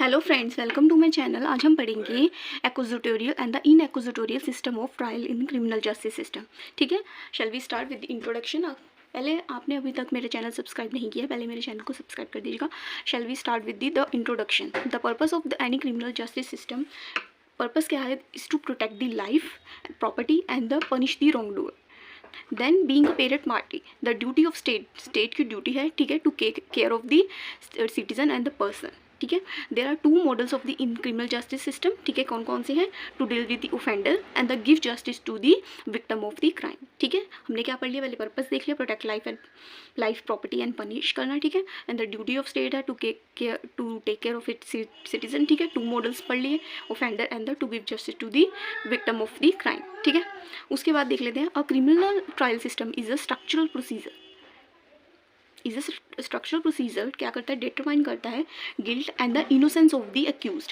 Hello friends, welcome to my channel. आज हम पढ़ेंगे accusatorial and the inquisitorial system of trial in criminal justice system. ठीक है, shall we start with introduction. पहले आपने अभी तक मेरे चैनल सब्सक्राइब नहीं किया है, पहले मेरे चैनल को सब्सक्राइब कर दीजिएगा। Shall we start with the introduction. The purpose of the any criminal justice system, purpose क्या है? Is to protect the life, property and the punish the wrong doer. Then being a parent party, the duty of state की duty है, ठीक है, to care of the citizen and the person. ठीक है, there are two models of the in criminal justice system. ठीक है, कौन कौन से हैं? To deal with the offender and the give justice to the victim of the crime. ठीक है, हमने क्या पढ़ लिया? पहले पर्पस देख लिया, protect life property and punish करना। ठीक है, and the duty of state है to take care of its citizen. ठीक है, टू मॉडल्स पढ़ लिए, offender and the to give justice to the victim of the crime. ठीक है, उसके बाद देख लेते हैं, a criminal trial system is a structural procedure. Structural procedure क्या करता है? डिटरमाइन करता है guilt and the innocence of the accused.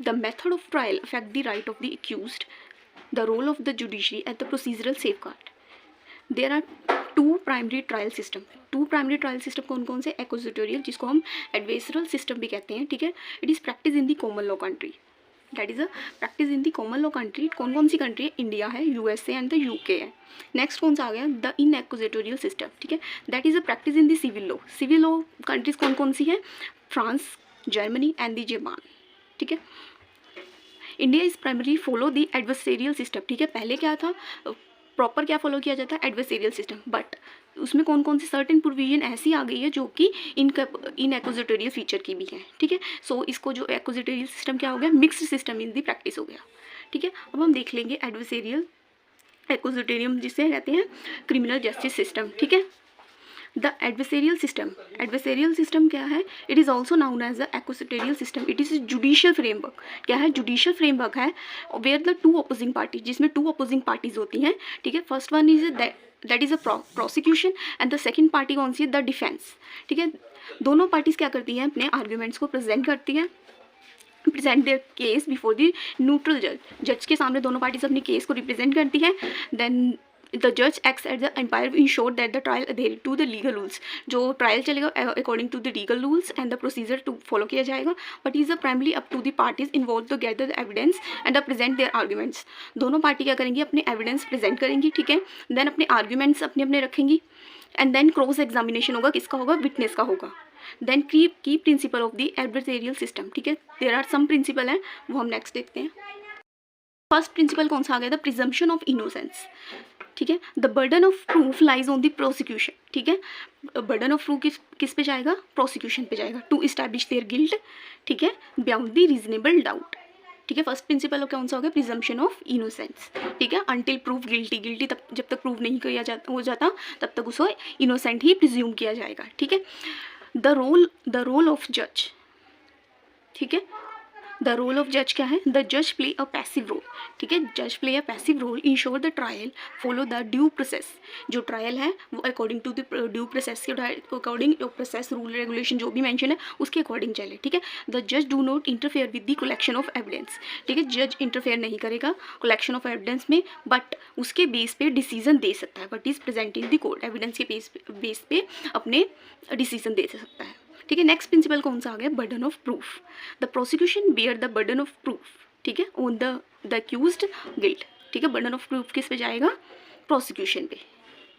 The method of trial affect the right of the accused, the role of the judiciary at the procedural safeguard. There are two primary trial system. Two primary trial system कौन कौन से? एक्विजिटोरियल, जिसको हम एडवेसरल system भी कहते हैं। ठीक है, it is practice in the common law country. That is a practice in the common law country. कौन कौन सी कंट्री है? इंडिया है, यूएसए एंड द यूके है। नेक्स्ट कौन सा आ गया? The inquisitorial system. ठीक है, that is a practice in the civil law. Civil law countries कौन कौन सी है? France, Germany and the Japan. ठीक है, India is primary follow the adversarial system. ठीक है, पहले क्या था? प्रॉपर क्या फॉलो किया जाता है? Adversarial system. बट उसमें कौन कौन सी सर्टेन प्रोविजन ऐसी आ गई है जो कि इन एक्विजिटोरियल फीचर की भी है। ठीक है, सो इसको जो एक्विजिटोरियल सिस्टम क्या हो गया? Mixed system in the practice हो गया। ठीक है, अब हम देख लेंगे एडवर्सेरियल एक्विजिटोरियम, जिसे कहते हैं क्रिमिनल जस्टिस सिस्टम। ठीक है, द एडवर्सेरियल सिस्टम क्या है? It is also known as the accusatorial system. It is judicial framework. क्या है? जुडिशियल फ्रेमवर्क है, where the two opposing party, जिसमें टू अपोजिंग पार्टीज होती हैं। ठीक है, first one is that is a prosecution and the second party कौन सी है? The defence. ठीक है, दोनों पार्टीज क्या करती हैं? अपने आर्ग्यूमेंट्स को प्रेजेंट करती हैं, present their case before the neutral जज के सामने दोनों पार्टीज अपनी केस को रिप्रेजेंट करती हैं। देन द जज acts at the umpire ensure that the trial adhere to the legal rules. जो ट्रायल चलेगा according to the legal rules and the procedure to follow किया जाएगा। But is a primarily up to the parties involve to gather the evidence and present their arguments. दोनों party क्या करेंगी? अपने evidence present करेंगी। ठीक है, देन अपने आर्ग्यूमेंट्स अपने अपने रखेंगी एंड देन क्रॉस एग्जामिनेशन होगा। किसका होगा? विटनेस का होगा। देन की principle of the adversarial system. ठीक है, देयर आर सम प्रिंसिपल हैं, वो हम नेक्स्ट देखते हैं। फर्स्ट प्रिंसिपल कौन सा आ गया था? Presumption of innocence. ठीक है, the burden of proof lies on the prosecution. ठीक है, बर्डन ऑफ प्रूफ किस पे जाएगा? प्रोसिक्यूशन पे जाएगा, टू इस्टेब्लिश देयर गिल्ट। ठीक है, बियॉन्ड द रीजनेबल डाउट। ठीक है, फर्स्ट प्रिंसिपल कौन सा हो गया? Presumption of innocence. ठीक है, अनटिल प्रूफ गिल्टी तब जब तक प्रूव नहीं किया हो जाता तब तक उसको इनोसेंट ही प्रिज्यूम किया जाएगा। ठीक है, द रोल ऑफ जज। ठीक है, द रोल ऑफ जज क्या है? द जज प्ले अ पैसिव रोल। ठीक है, जज play a passive role, ensure the trial follow the due process. जो ट्रायल है वो according to the due process के अकॉर्डिंग, प्रोसेस रूल रेगुलेशन जो भी मेंशन है उसके अकॉर्डिंग चले। ठीक है, द जज do not interfere with the collection of evidence. ठीक है, जज इंटरफेयर नहीं करेगा कलेक्शन ऑफ एविडेंस में, बट उसके बेस पे डिसीजन दे सकता है। But is presenting the court, evidence के बेस पे अपने डिसीजन दे सकता है। ठीक है, नेक्स्ट प्रिंसिपल कौन सा आ गया? Burden of proof. The prosecution bear the burden of proof. ठीक है, ऑन द अक्यूज्ड गिल्ट। ठीक है, बर्डन ऑफ प्रूफ किस पे जाएगा? प्रोसिक्यूशन पे।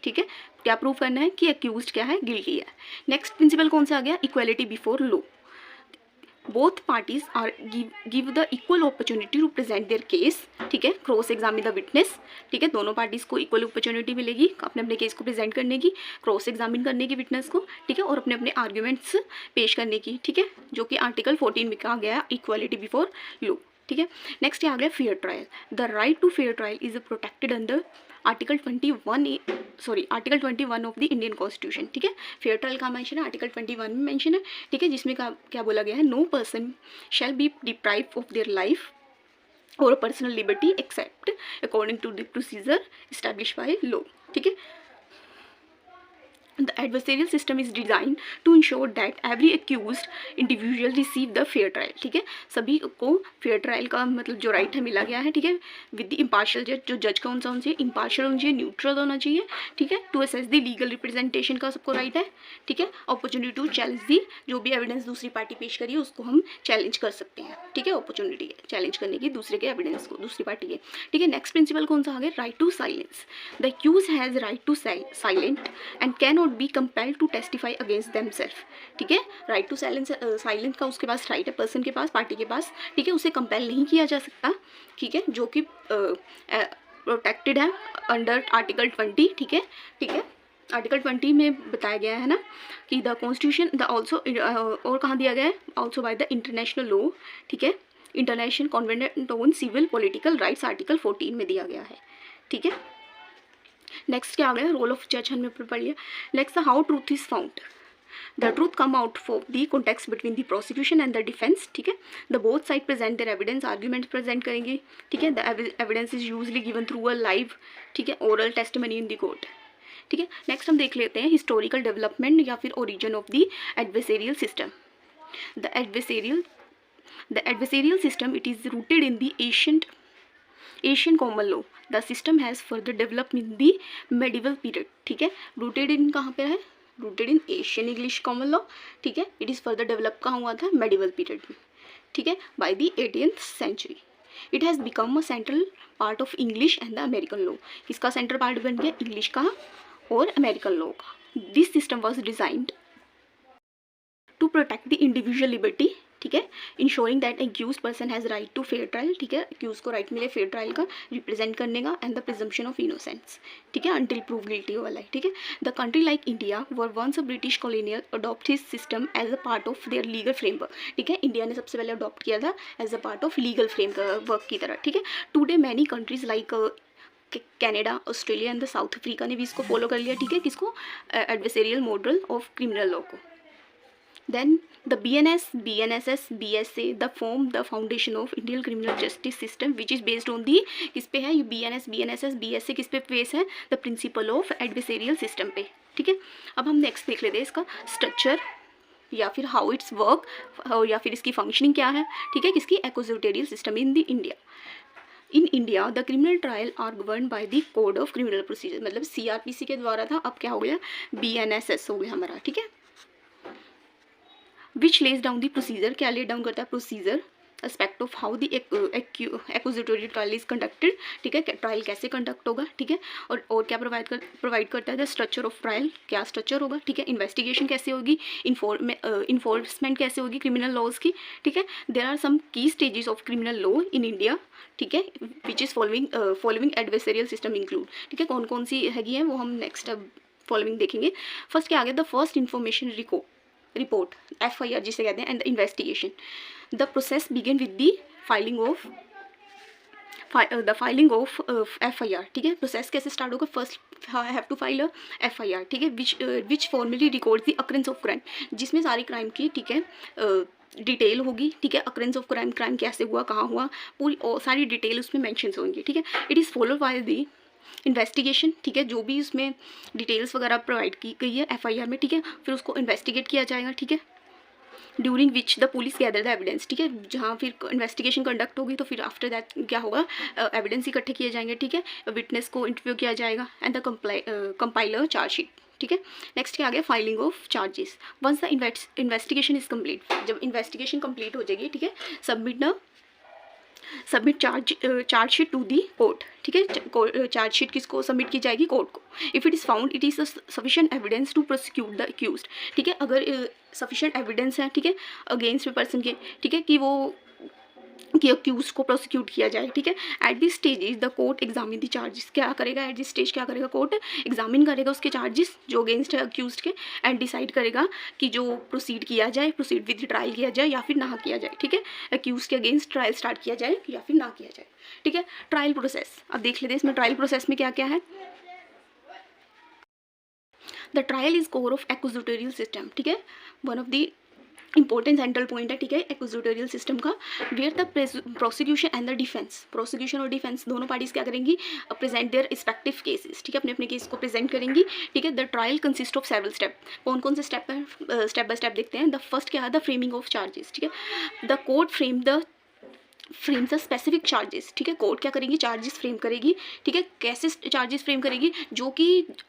ठीक है, क्या प्रूफ करना है कि अक्यूज्ड क्या है? गिल्टी है। नेक्स्ट प्रिंसिपल कौन सा आ गया? Equality before law. Both parties are give the equal opportunity to present their case. ठीक है, क्रॉस एग्जामिन द विटनेस। ठीक है, दोनों पार्टीज को इक्वल अपॉर्चुनिटी मिलेगी अपने अपने केस को प्रेजेंट करने की, क्रॉस एग्जामिन करने की विटनेस को। ठीक है, और अपने अपने आर्ग्यूमेंट्स पेश करने की। ठीक है, जो कि आर्टिकल 14 में कहा गया, इक्वालिटी बिफोर लॉ। ठीक है, नेक्स्ट ये आ गया fair trial. The right to fair trial is protected under article 21 of the Indian constitution. ठीक है, फेयर ट्रायल का मेंशन है, आर्टिकल 21 में मेंशन है। ठीक है, जिसमें क्या बोला गया है? No person shall be deprive of their life और personal liberty except according to the procedure establish by law. ठीक है, The adversarial system is designed to ensure that every accused individual receive the fair trial. ठीक है, सभी को fair trial का मतलब जो राइट है मिला गया है. ठीक है, विद द इम्पार्शियल जज. जो जज कौन सा होना चाहिए? इम्पार्शियल होना चाहिए, न्यूट्रल होना चाहिए. ठीक है, to assess the legal representation का सबको राइट है. ठीक है, अपॉर्चुनिटी टू चैलेंज दी, जो भी एविडेंस दूसरी पार्टी पेश करिए उसको हम चैलेंज कर सकते हैं. ठीक है, अपॉर्चुनिटी है चैलेंज करने की दूसरे के एविडेंस को, दूसरी पार्टी के. ठीक है, नेक्स्ट प्रिंसिपल कौन सा आ गया? Right to silence. The accuse has right to silent and can not be compelled to testify against themselves. ठीक है, राइट टू साइलेंट का उसके पास राइट है, पर्सन के पास, पार्टी के पास. ठीक है, उसे कंपेल नहीं किया जा सकता. ठीक है, जो कि प्रोटेक्टेड है अंडर आर्टिकल 20. ठीक है, ठीक है, आर्टिकल 20 में बताया गया है ना कि द कॉन्स्टिट्यूशन द ऑल्सो, और कहाँ दिया गया है? Also by the international law. ठीक है, international covenant on civil political rights article 14 में दिया गया है. ठीक है, नेक्स्ट क्या आ गया? रोल ऑफ जज हमने पढ़ लिया. Next, how truth is found. The truth come out for the context between the prosecution and the defense. ठीक है, the both side present their evidence, arguments present करेंगे. ठीक है, the evidence is usually given through a live, ठीक है, oral testimony in the court. ठीक है, next हम देख लेते हैं हिस्टोरिकल डेवलपमेंट या फिर origin of the adversarial system. The adversarial system it is rooted in the Asian common law. The system has further develop in the medieval period. ठीक है, रूटेड इन कहाँ पे है? Rooted in Asian English common law. ठीक है, it is further develop कहाँ हुआ था? मेडिवल पीरियड में. ठीक है, by the 18th century. It has become a central part of English and the American law. किसका सेंट्रल पार्ट बन गया? इंग्लिश का और अमेरिकन लॉ का. This system was designed to protect the individual liberty. ठीक है, ensuring that accuse person has right to fair trial. ठीक है, एक्यूज को राइट मिले फेयर ट्रायल का, रिप्रेजेंट करने का, and the presumption of innocence. ठीक है, अंटिल प्रूव गिल्टी वाला है. ठीक है, the country like India were once a British colonial adopt his system as a part of their legal framework. ठीक है, इंडिया ने सबसे पहले अडॉप्ट किया था as a part of legal framework की तरह. ठीक है, today many countries like Canada, Australia and the South Africa ने भी इसको फॉलो कर लिया. ठीक है, किसको? एडवेसेरियल मॉडल ऑफ क्रिमिनल लॉ को. Then the BNSS, BSA, the foundation of Indian criminal justice system, which is based on the किस पे है? ये BNSS, BSA किस पे बेस है? The principle of adversarial system पे. ठीक है, अब हम नेक्स्ट देख लेते हैं इसका स्ट्रक्चर या फिर हाउ इट्स वर्क या फिर इसकी फंक्शनिंग क्या है. ठीक है, किसकी? Accusatorial system in the India. In India the criminal trial are govern by the code of criminal procedure. मतलब CRPC के द्वारा था, अब क्या हो गया? BNSS हो गया हमारा. ठीक है, विच लेज डाउन दी प्रोसीजर. क्या ले डाउन करता है? Procedure aspect of how the accusatory trial is conducted. ठीक है, ट्रायल कैसे कंडक्ट होगा. ठीक है, और क्या प्रोवाइड करता है? द स्ट्रक्चर ऑफ ट्रायल, क्या स्ट्रक्चर होगा. ठीक है, इन्वेस्टिगेशन कैसे होगी, इन्फोर्समेंट कैसे होगी क्रिमिनल लॉज की. ठीक है, there are some key stages of criminal law in India. ठीक है, which is following adversarial system include. ठीक है, कौन कौन सी हैगी हैं वो हम नेक्स्ट फॉलोइंग देखेंगे. फर्स्ट क्या आ गया? The first information report, FIR जिसे कहते हैं, and the investigation. The process begin with the filing of FIR. ठीक है, प्रोसेस कैसे स्टार्ट होगा? First have to file a FIR. ठीक है, which formally records the occurrence of crime, जिसमें सारी क्राइम की, ठीक है, डिटेल होगी. ठीक है, अकरेंस ऑफ क्राइम कैसे हुआ, कहाँ हुआ, पूरी सारी डिटेल उसमें मेंशन होंगी. ठीक है, it is followed by the investigation. ठीक है, जो भी उसमें डिटेल्स वगैरह प्रोवाइड की गई है FIR में. ठीक है, फिर उसको इन्वेस्टिगेट किया जाएगा. ठीक है, during which the police gather the evidence. ठीक है, जहाँ फिर इन्वेस्टिगेशन कंडक्ट होगी तो फिर आफ्टर दैट क्या होगा? एविडेंस इकट्ठे किए जाएंगे. ठीक है, विटनेस को इंटरव्यू किया जाएगा एंड द कंपाइलर चार्जशीट. ठीक है, नेक्स्ट क्या आ गया? Filing of charges. Once the investigation is complete, जब इन्वेस्टिगेशन कम्प्लीट हो जाएगी. ठीक है, submit chargesheet to the court. ठीक है, चार्जशीट किसको सबमिट की जाएगी? कोर्ट को. If it is found it is sufficient evidence to prosecute the accused. ठीक है, अगर सफिशिएंट एविडेंस है, ठीक है, अगेंस्ट पर्सन के, ठीक है, कि वो कि अक्यूज को प्रोसिक्यूट किया जाए. ठीक है, at this stage the court examine the charges. क्या करेगा? एट दिस स्टेज क्या करेगा? कोर्ट एग्जामिन करेगा उसके चार्जेस जो अगेंस्ट है अक्यूज के, एंड डिसाइड करेगा कि जो प्रोसीड विद ट्रायल किया जाए या फिर ना किया जाए. ठीक है, अक्यूज के अगेंस्ट ट्रायल स्टार्ट किया जाए या फिर ना किया जाए. ठीक है, ट्रायल प्रोसेस अब देख लेते हैं. इसमें ट्रायल प्रोसेस में क्या क्या है? The trial is core of accusatorial system. ठीक है, one of the important central point है, ठीक है, एक्विजिटोरियल सिस्टम का, where the prosecution and the defence, prosecution और डिफेंस दोनों पार्टीज क्या करेंगी, प्रेजेंट देयर रिस्पेक्टिव केसेस, ठीक है, अपने अपने केस को प्रेजेंट करेंगी, ठीक है। The trial consist of several step, कौन कौन से स्टेप है, स्टेप बाय स्टेप देखते हैं। द फर्स्ट क्या है, द फ्रेमिंग ऑफ चार्जेस, ठीक है, the court frames the specific charges, ठीक है, कोर्ट क्या करेगी, चार्जेस फ्रेम करेगी, ठीक है। कैसे चार्जेस फ्रेम करेगी, जो कि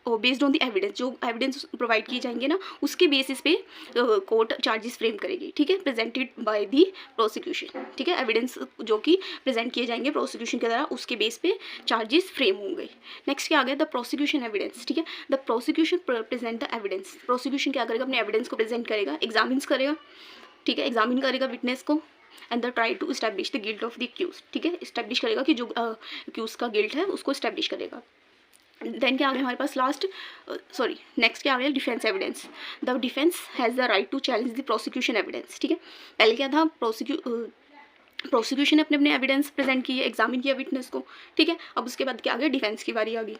बेस्ड ऑन द एविडेंस, जो एविडेंस प्रोवाइड किए जाएंगे ना उसके बेसिस पे कोर्ट चार्जेस फ्रेम करेगी, ठीक है, प्रेजेंटेड बाय द प्रोसिक्यूशन, ठीक है, एविडेंस जो कि प्रेजेंट किए जाएंगे प्रोसिक्यूशन के द्वारा उसके बेस पे चार्जेस फ्रेम होंगे। नेक्स्ट क्या आ गया, द प्रोसिक्यूशन एविडेंस, ठीक है, the prosecution present the evidence, prosecution क्या करेगा, अपने एविडेंस को प्रेजेंट करेगा, एग्जामिन्स करेगा, ठीक है, एग्जामिन करेगा विटनेस को, and the try to establish the guilt of the accuse, ठीक है, इस्टेब्लिश करेगा कि जो एक्यूज का गिल्ट है उसको इस्टेब्लिश करेगा। देन क्या आ गया हमारे पास लास्ट, नेक्स्ट क्या आ गया, defence evidence, the defence has the right to challenge the prosecution evidence, ठीक है। पहले क्या था, प्रोसिक्यूशन ने अपने अपने एविडेंस प्रेजेंट किए, एग्जामिन किया विटनेस को, ठीक है। अब उसके बाद क्या आ गया, डिफेंस की बारी आ गई,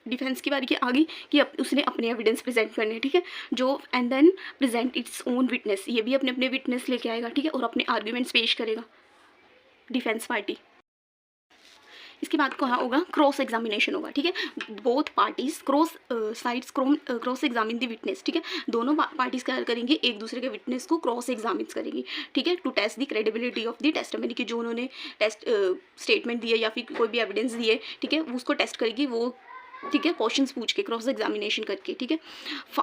डिफेंस की बारी आ गई कि उसने अपने एविडेंस प्रेजेंट करने, ठीक है, जो and then present its own witness, ये भी अपने अपने विटनेस लेके आएगा, ठीक है, और अपने आर्ग्यूमेंट्स पेश करेगा डिफेंस पार्टी। इसके बाद कहाँ होगा, क्रॉस एग्जामिनेशन होगा, ठीक है, both parties cross examine the witness, ठीक है, दोनों पार्टीज क्या करेंगे, एक दूसरे के विटनेस को क्रॉस एग्जामिन करेंगी, ठीक है, to test the credibility of the testimony, कि जो उन्होंने स्टेटमेंट दिए या फिर कोई भी एविडेंस दिए, ठीक है, उसको टेस्ट करेगी वो, ठीक है, क्वेश्चंस पूछ के क्रॉस एग्जामिनेशन करके, ठीक है।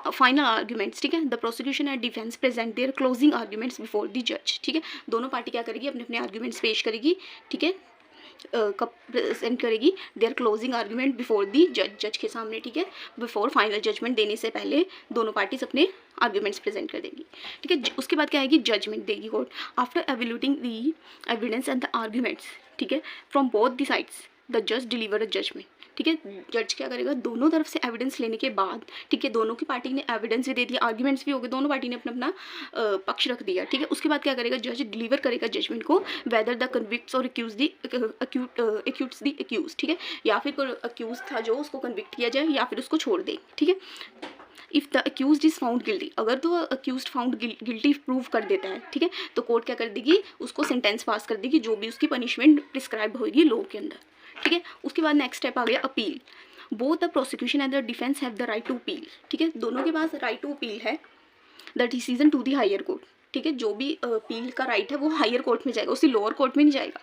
फाइनल आर्ग्यूमेंट्स, ठीक है, the prosecution and defence present their closing arguments before the जज, ठीक है, दोनों पार्टी क्या करेगी, अपने अपने आर्ग्यूमेंट्स पेश करेगी, ठीक है, कब प्रेजेंट करेगी, their closing argument before the जज के सामने, ठीक है, बिफोर फाइनल जजमेंट देने से पहले दोनों पार्टीज अपने आर्ग्यूमेंट्स प्रेजेंट कर देंगी, ठीक है। उसके बाद क्या आएगी, जजमेंट देगी court, after evaluating the evidence and the arguments, ठीक है, from both the sides the जज डिलीवर अ जजमेंट, ठीक है, जज क्या करेगा, दोनों तरफ से एविडेंस लेने के बाद, ठीक है, दोनों की पार्टी ने एविडेंस भी दे दिया, आर्ग्यूमेंट्स भी हो गए, दोनों पार्टी ने अपना अपना पक्ष रख दिया, ठीक है, उसके बाद क्या करेगा, जज डिलीवर करेगा जजमेंट को, वेदर द कन्विक्ट्स और एक्यूज द एक्यूज, ठीक है, या फिर कोई एक्यूज था जो उसको कन्विक्ट किया जाए या फिर उसको छोड़ दे, ठीक है। If the accuse is found guilty, अगर तो अक्यूज फाउंड गिल्टी प्रूव कर देता है, ठीक है, तो कोर्ट क्या कर देगी, उसको सेंटेंस पास कर देगी, जो भी उसकी पनिशमेंट प्रिस्क्राइब होगी लॉ के अंदर, ठीक है। उसके बाद नेक्स्ट स्टेप आ गया appeal, both the prosecution and the defence have the right to appeal, ठीक है, दोनों के पास राइट टू अपील है the decision to the higher court, ठीक है, जो भी अपील का राइट है वो हायर कोर्ट में जाएगा, उसी लोअर कोर्ट में नहीं जाएगा।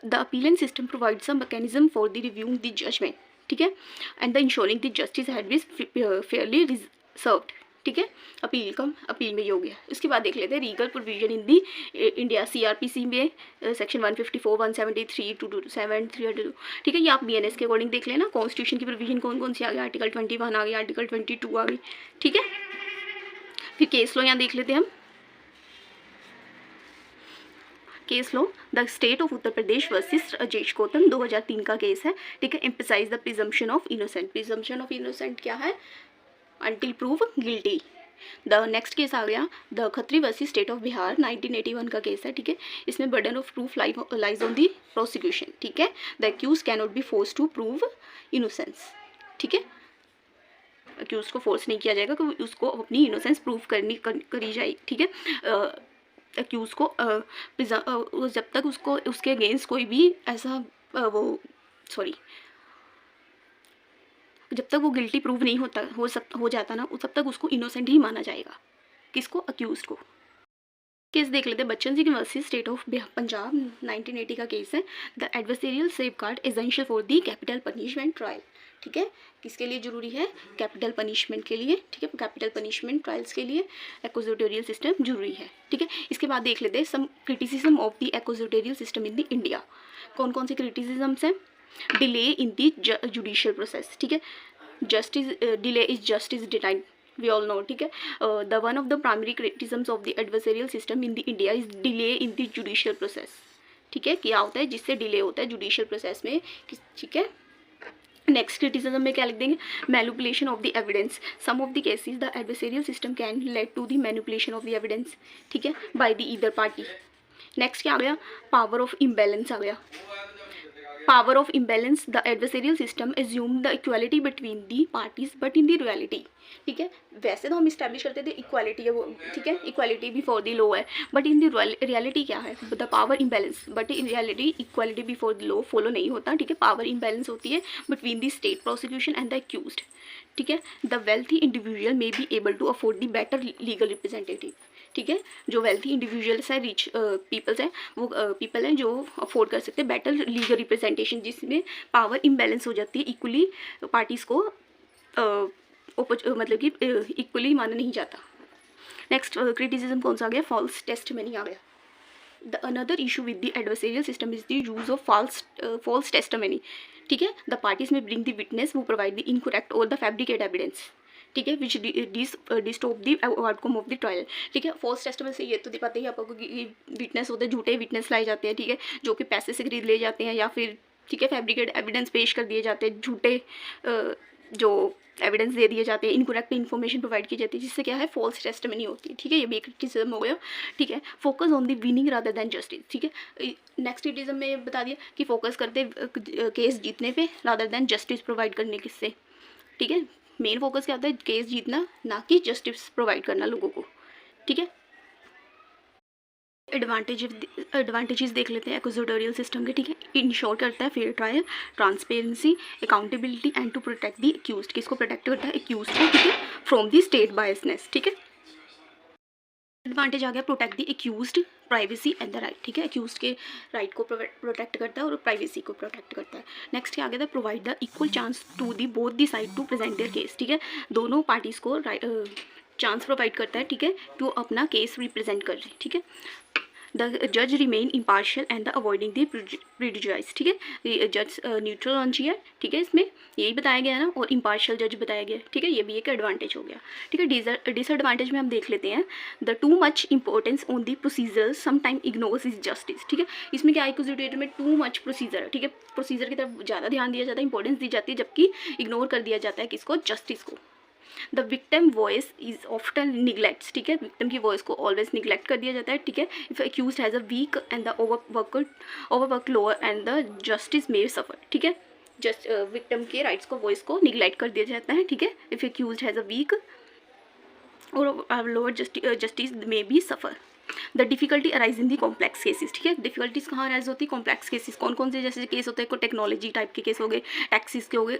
The appellant system provides a mechanism for the reviewing the judgment, ठीक है, and the ensuring the justice had been fairly served, ठीक है, अपील में ये हो गया। इसके बाद देख लेते हैं legal provision in the India, CRPC में सेक्शन 154, 173, 227, 302, ठीक है, ये आप BNS के अकॉर्डिंग देख लेना। कॉन्स्टिट्यूशन की प्रोविजन कौन कौन सी आ गई, आर्टिकल 21 आ गई, आर्टिकल 22 आ गई, ठीक है। फिर केस लॉ यहाँ देख लेते हैं हम, case law, the state of Uttar Pradesh versus Rajesh Gautam 2003 का केस है, ठीक है, emphasize the presumption of innocent, presumption of innocent क्या है, until prove guilty। The next case आ गया the Khatri versus state of Bihar 1981 का केस है, ठीक है, इसमें burden of proof lies on the prosecution, ठीक है, the accuse can not be force to prove innocence, ठीक है, अक्यूज को फोर्स नहीं किया जाएगा कि उसको अपनी इनोसेंस प्रूव करी जाए, ठीक है। अक्यूज को जब तक उसको उसके अगेंस्ट कोई भी ऐसा जब तक वो गिल्टी प्रूव नहीं हो जाता ना, तब तक उसको इनोसेंट ही माना जाएगा, किसको, अक्यूज को। केस देख लेते हैं Bachchan Singh versus state of Punjab 1980 का केस है, the adversarial safeguard essential for the capital punishment trial, ठीक है, किसके लिए जरूरी है, कैपिटल पनिशमेंट के लिए, ठीक है, कैपिटल पनिशमेंट ट्रायल्स के लिए एक्विजिटोरियल सिस्टम जरूरी है, ठीक है। इसके बाद देख लेते हैं some criticism of the accusatorial system in the India, कौन कौन से क्रिटिसिजम्स हैं, delay in the judicial process, ठीक है, justice delay is justice denied, we all know, ठीक है, the one of the primary criticisms of the adversarial system in the India is delay in the judicial process, ठीक है, क्या होता है जिससे डिले होता है जुडिशियल प्रोसेस में, ठीक है। नेक्स्ट क्रिटिसिज्म में क्या लिख देंगे, manipulation of the evidence, some of the cases the adversarial system can lead to the manipulation of the evidence, ठीक है, by the either party. Next क्या आ गया, पावर ऑफ इम्बैलेंस आ गया, power of imbalance, the adversarial system assume the equality between the parties, but in the reality ठीक है। वैसे तो हम इस्टेब्लिश करते थे इक्वालिटी है वो, ठीक है, इक्वालिटी बिफोर द लॉ है, बट इन द रियलिटी क्या है, the power imbalance, but in reality equality before the law follow नहीं होता, ठीक है। पावर इम्बैलेंस होती है between the state prosecution and the accused, ठीक है। The wealthy individual may be able to afford the better legal representative, ठीक है। जो वेल्थी इंडिविजुअल्स है, रिच पीपल्स हैं, वो पीपल हैं जो अफोर्ड कर सकते हैं बेटर लीगल रिप्रेजेंटेशन, जिसमें पावर इम्बैलेंस हो जाती है, इक्वली पार्टीज़ को मतलब कि इक्वली माना नहीं जाता। नेक्स्ट क्रिटिसिज्म कौन सा आ गया, फॉल्स टेस्टिमनी आ गया। The another issue with the adversarial system is the use of false testimony, ठीक है। The parties may bring the witness वो प्रोवाइड द इनकरेक्ट और द फैब्रिकेट एविडेंस, ठीक है, which distort the outcome of the trial, ठीक है। False testimony से ये तो पता ही आपको कि विटनेस होते हैं, झूठे विटनेस लाए जाते हैं, ठीक है, जो कि पैसे से खरीद ले जाते हैं, या फिर ठीक है फैब्रिकेट एविडेंस पेश कर दिए जाते हैं, झूठे जो एविडेंस दे दिए जाते हैं, इनकरेक्ट इन्फॉर्मेशन प्रोवाइड की जाती है, जिससे क्या है फॉल्स टेस्टिमनी होती है, ठीक है। ये भी एक क्रिटिसिज्म हो गया, ठीक है। Focus on the winning rather than justice, ठीक है। नेक्स्ट क्रिटिसिज्म में ये बता दिया कि फोकस करते केस जीतने पे रादर देन जस्टिस प्रोवाइड करने किससे, ठीक है। मेन फोकस क्या होता है, केस जीतना, ना कि जस्टिस प्रोवाइड करना लोगों को, ठीक है। एडवांटेजेस देख लेते हैं एक्यूजिटोरियल सिस्टम के, ठीक है। इंश्योर करता है fair trial, transparency, accountability and to protect the accused, किसको प्रोटेक्ट करता है, एक्यूज्ड को, ठीक है, फ्रॉम द स्टेट बायसनेस, ठीक है। एडवांटेज आ गया protect the accused, privacy and the right, ठीक है। एक्यूज्ड के राइट को प्रोटेक्ट करता है और प्राइवेसी को प्रोटेक्ट करता है। नेक्स्ट क्या आ गया था, provide the equal chance to the both the side to present their case, ठीक है। दोनों पार्टीज़ को चांस प्रोवाइड करता है, ठीक है, टू अपना केस रिप्रेजेंट कर रहे, ठीक है। द जज remain impartial and the avoiding the prejudice, ठीक है। जज न्यूट्रल होना चाहिए, ठीक है, इसमें यही बताया गया है ना, और इम्पार्शियल जज बताया गया, ठीक है। ये भी एक एडवांटेज हो गया, ठीक है। डिसएडवांटेज में हम देख लेते हैं, the too much importance on the procedure sometime ignores is justice, ठीक है। इसमें क्या एक्यूजिटोरियल में टू मच प्रोसीजर है, ठीक है, प्रोसीजर की तरफ ज़्यादा ध्यान दिया जाता है, इंपॉर्टेंस दी जाती है, जबकि इग्नोर कर दिया जाता है किसको, जस्टिस को। The victim voice is often neglects, ठीक है, विक्टिम की वॉइस को ऑलवेज निगलेक्ट कर दिया जाता है, ठीक है। If accused has a weak and the overwork lower and the justice may suffer, ठीक है। जस्ट विक्टिम के राइट्स को, वॉइस को निगलेक्ट कर दिया जाता है, ठीक है। If accused has a weak और lower justice may be suffer. The difficulty arise in the complex cases, ठीक है। डिफिकल्टीज कहाँ अराइज होती है, कॉम्प्लेक्स केसेस। कौन कौन से जैसे केस होते हैं, कोई टेक्नोलॉजी टाइप के केस हो गए, टैक्सेस के हो गए,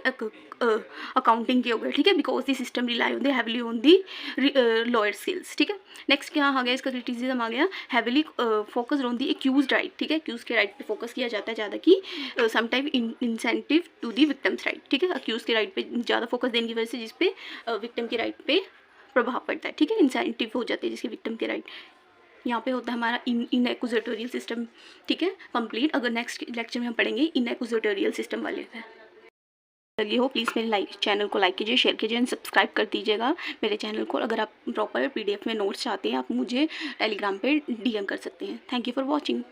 अकाउंटिंग के हो गए, ठीक है, because the system rely on the heavily on the lawyer skills, ठीक है। नेक्स्ट क्या आ गया, इसका क्रिटिसिज्म आ गया, heavily focused on the accused right, ठीक है। एक्यूज के राइट पे फोकस किया जाता है ज़्यादा, कि sometime incentive to the victims right, ठीक है। एक्यूज के राइट पे ज़्यादा फोकस देने की वजह से जिसपे विक्टिम के राइट पे प्रभाव पड़ता है, ठीक है, इंसेंटिव हो जाते हैं जिसके विक्टिम के राइट। यहाँ पे होता है हमारा इन एक्यूजिटोरियल सिस्टम, ठीक है, कंप्लीट। अगर नेक्स्ट लेक्चर में हम पढ़ेंगे इन एक्यूजिटोरियल सिस्टम वाले पे। लगी हो प्लीज़ मेरे चैनल को लाइक कीजिए, शेयर कीजिए एंड सब्सक्राइब कर दीजिएगा मेरे चैनल को। अगर आप प्रॉपर PDF में नोट्स चाहते हैं, आप मुझे टेलीग्राम पे DM कर सकते हैं। Thank you for watching.